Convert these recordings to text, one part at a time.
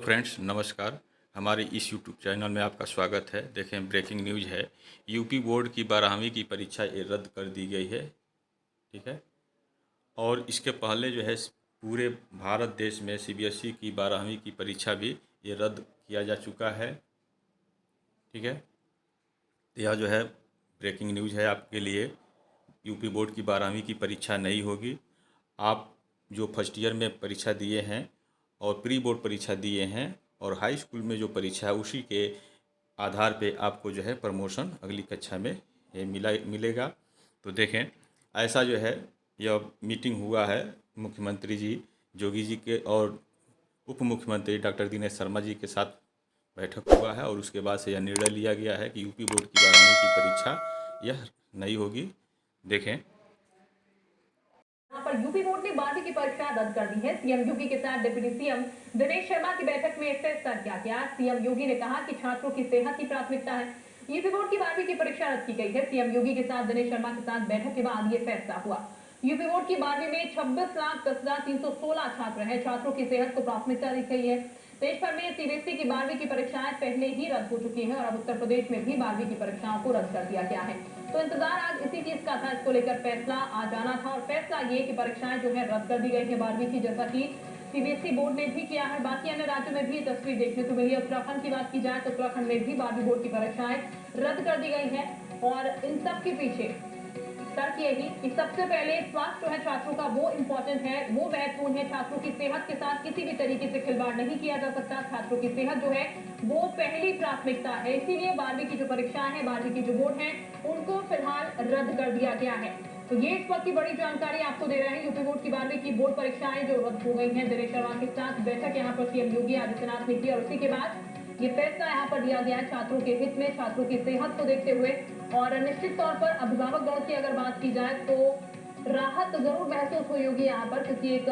Friends नमस्कार। हमारे इस यूट्यूब चैनल में आपका स्वागत है। देखें, ब्रेकिंग न्यूज़ है। यूपी बोर्ड की 12वीं की परीक्षा ये रद्द कर दी गई है। ठीक है। और इसके पहले जो है पूरे भारत देश में सीबीएसई की 12वीं की परीक्षा भी ये रद्द किया जा चुका है। ठीक है। तो यह जो है ब्रेकिंग न्यूज़ है आपके लिए। यूपी बोर्ड की 12वीं की परीक्षा नहीं होगी। आप जो फर्स्ट ईयर में परीक्षा दिए हैं और प्री बोर्ड परीक्षा दिए हैं और हाई स्कूल में जो परीक्षा है उसी के आधार पे आपको जो है प्रमोशन अगली कक्षा में ये मिलेगा। तो देखें, ऐसा जो है यह मीटिंग हुआ है मुख्यमंत्री जी योगी जी के और उप मुख्यमंत्री डॉक्टर दिनेश शर्मा जी के साथ बैठक हुआ है और उसके बाद से यह निर्णय लिया गया है कि यूपी बोर्ड की 12वीं की परीक्षा यह नहीं होगी। देखें, यहाँ पर यूपी बोर्ड ने 12वीं की परीक्षा रद्द कर दी है। सीएम योगी के साथ डिप्टी सीएम दिनेश शर्मा की बैठक में फैसला किया गया। सीएम योगी ने कहा कि छात्रों की सेहत की प्राथमिकता है। यूपी बोर्ड की 12वीं की परीक्षा रद्द की गई है। सीएम योगी के साथ दिनेश शर्मा के साथ बैठक के बाद ये फैसला हुआ। यूपी बोर्ड की 12वीं में 26,10,316 छात्र हैं। छात्रों की सेहत को प्राथमिकता दी गई है। देश भर में सीबीएसई की 12वीं की परीक्षाएं पहले ही रद्द हो चुकी हैं और अब उत्तर प्रदेश में भी 12वीं की परीक्षाओं को रद्द कर दिया गया है। तो इंतजार आज इसी चीज का था। इसको लेकर फैसला आ जाना था और फैसला ये कि परीक्षाएं जो है रद्द कर दी गई है 12वीं की, जैसा कि सीबीएसई बोर्ड ने भी किया है। बाकी अन्य राज्यों में भी ये तस्वीर देखने को मिली। उत्तराखंड की बात की जाए तो उत्तराखंड में भी 12वीं बोर्ड की परीक्षाएं रद्द कर दी गई है और इन सब के पीछे तर्क यही कि सबसे पहले स्वास्थ्य जो है छात्रों का वो इम्पोर्टेंट है, वो महत्वपूर्ण है। छात्रों की सेहत के साथ किसी भी तरीके से खिलवाड़ नहीं किया जा सकता। छात्रों की सेहत जो है वो पहली प्राथमिकता है। इसीलिए 12वीं की जो परीक्षाएं हैं, 12वीं की जो बोर्ड है, उनको फिलहाल रद्द कर दिया गया है। तो ये इस वक्त की बड़ी जानकारी आपको दे रहे हैं। यूपी बोर्ड की 12वीं की बोर्ड परीक्षाएं जो रद्द हो गई हैं। दिनेश शर्मा के साथ बैठक यहाँ पर सीएम योगी आदित्यनाथ ने की और उसी के बाद ये फैसला यहाँ पर लिया गया है छात्रों के हित में, छात्रों की सेहत को देखते हुए। और निश्चित तौर पर अभिभावक दौर की अगर बात की जाए तो राहत जरूर महसूस हुई होगी यहाँ पर, क्योंकि एक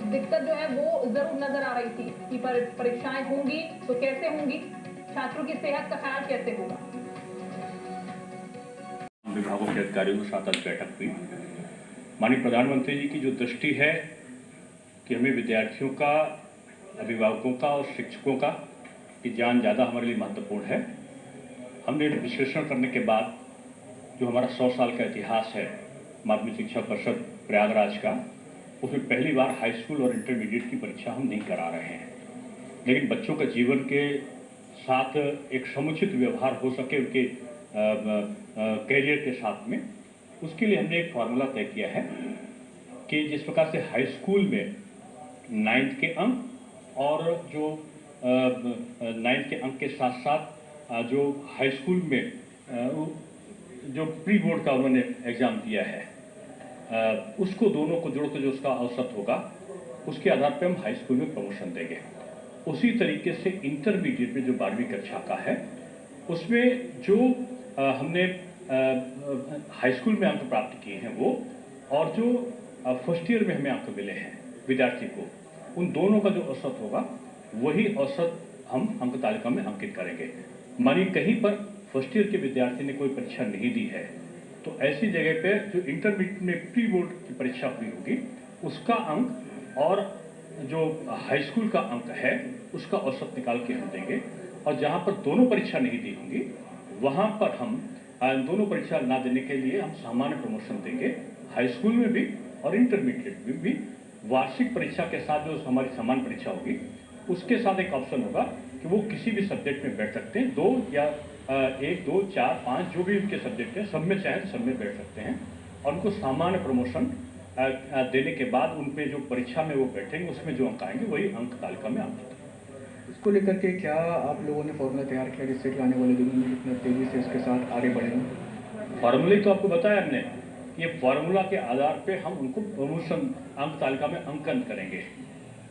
दिक्कत जो है वो जरूर नजर आ रही थी कि परीक्षाएं होंगी तो कैसे होंगी, छात्रों की सेहत का ख्याल कैसे होगा। विभागों के अधिकारियों के साथ आज बैठक हुई। माननीय प्रधानमंत्री जी की जो दृष्टि है कि हमें विद्यार्थियों का, अभिभावकों का और शिक्षकों का की जान ज़्यादा हमारे लिए महत्वपूर्ण है। हमने विश्लेषण करने के बाद जो हमारा 100 साल का इतिहास है माध्यमिक शिक्षा परिषद प्रयागराज का, उसमें पहली बार हाई स्कूल और इंटरमीडिएट की परीक्षा हम नहीं करा रहे हैं। लेकिन बच्चों का जीवन के साथ एक समुचित व्यवहार हो सके उनके कैरियर के साथ में, उसके लिए हमने एक फार्मूला तय किया है कि जिस प्रकार से हाई स्कूल में 9th के अंक और जो 9th के अंक के साथ साथ जो हाई स्कूल में जो प्री बोर्ड का उन्होंने एग्ज़ाम दिया है, उसको दोनों को जोड़ के जो उसका औसत होगा उसके आधार पर हम हाई स्कूल में प्रमोशन देंगे। उसी तरीके से इंटरमीडिएट में जो 12वीं कक्षा का है उसमें जो हमने हाई स्कूल में अंक प्राप्त किए हैं वो, और जो फर्स्ट ईयर में हमें अंक मिले हैं विद्यार्थी को, उन दोनों का जो औसत होगा वही औसत हम अंक तालिका में अंकित करेंगे। मानिए कहीं पर फर्स्ट ईयर के विद्यार्थी ने कोई परीक्षा नहीं दी है तो ऐसी जगह पे जो इंटरमीडिएट में प्री बोर्ड की परीक्षा हुई होगी उसका अंक और जो हाई स्कूल का अंक है उसका औसत निकाल के हम देंगे। और जहाँ पर दोनों परीक्षा नहीं दी होंगी वहाँ पर हम दोनों परीक्षा ना देने के लिए हम सामान्य प्रमोशन देंगे, हाई स्कूल में भी और इंटरमीडिएट में भी। वार्षिक परीक्षा के साथ जो हमारी सामान्य परीक्षा होगी उसके साथ एक ऑप्शन होगा कि वो किसी भी सब्जेक्ट में बैठ सकते हैं, 2 या 1, 2, 4, 5 जो भी उनके सब्जेक्ट हैं सब में चाहे तो सब में बैठ सकते हैं। और उनको सामान्य प्रमोशन देने के बाद उन पे जो परीक्षा में वो बैठेंगे उसमें जो अंक आएंगे वही अंक तालिका में आएंगे। इसको लेकर के क्या आप लोगों ने फॉर्मूला तैयार किया जिससे कि आने वाले दिनों में कितना तेजी से इसके साथ आगे बढ़ेंगे? फार्मूले तो आपको बताया हमने, ये फार्मूला के आधार पे हम उनको प्रमोशन अंक तालिका में अंकन करेंगे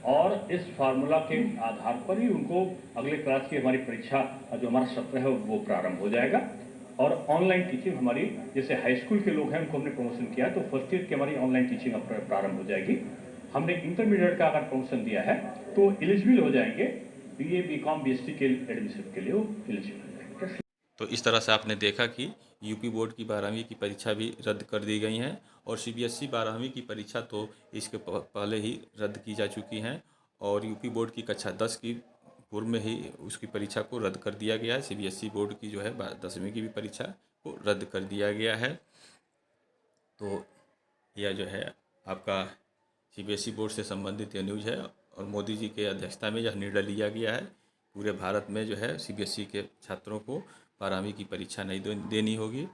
और इस फार्मूला के आधार पर ही उनको अगले क्लास की हमारी परीक्षा जो हमारा सत्र है वो प्रारंभ हो जाएगा। और ऑनलाइन टीचिंग हमारी, जैसे हाई स्कूल के लोग हैं उनको हमने प्रमोशन किया तो फर्स्ट ईयर की हमारी ऑनलाइन टीचिंग अब प्रारंभ हो जाएगी। हमने इंटरमीडिएट का अगर प्रमोशन दिया है तो एलिजिबल हो जाएंगे, BA, BCom, BSc के एडमिशन के लिए वो एलिजिबल हो जाएंगे। तो इस तरह से आपने देखा कि यूपी बोर्ड की 12वीं की परीक्षा भी रद्द कर दी गई हैं और सीबीएसई 12वीं की परीक्षा तो इसके पहले ही रद्द की जा चुकी हैं और यूपी बोर्ड की कक्षा 10 की पूर्व में ही उसकी परीक्षा को रद्द कर दिया गया है। सीबीएसई बोर्ड की जो है 10वीं की भी परीक्षा को रद्द कर दिया गया है। तो यह जो है आपका सीबीएसई बोर्ड से संबंधित यह न्यूज़ है और मोदी जी के अध्यक्षता में यह निर्णय लिया गया है। पूरे भारत में जो है सीबीएसई के छात्रों को 12वीं की परीक्षा नहीं देनी होगी।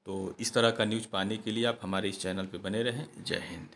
तो इस तरह का न्यूज़ पाने के लिए आप हमारे इस चैनल पर बने रहें। जय हिंद।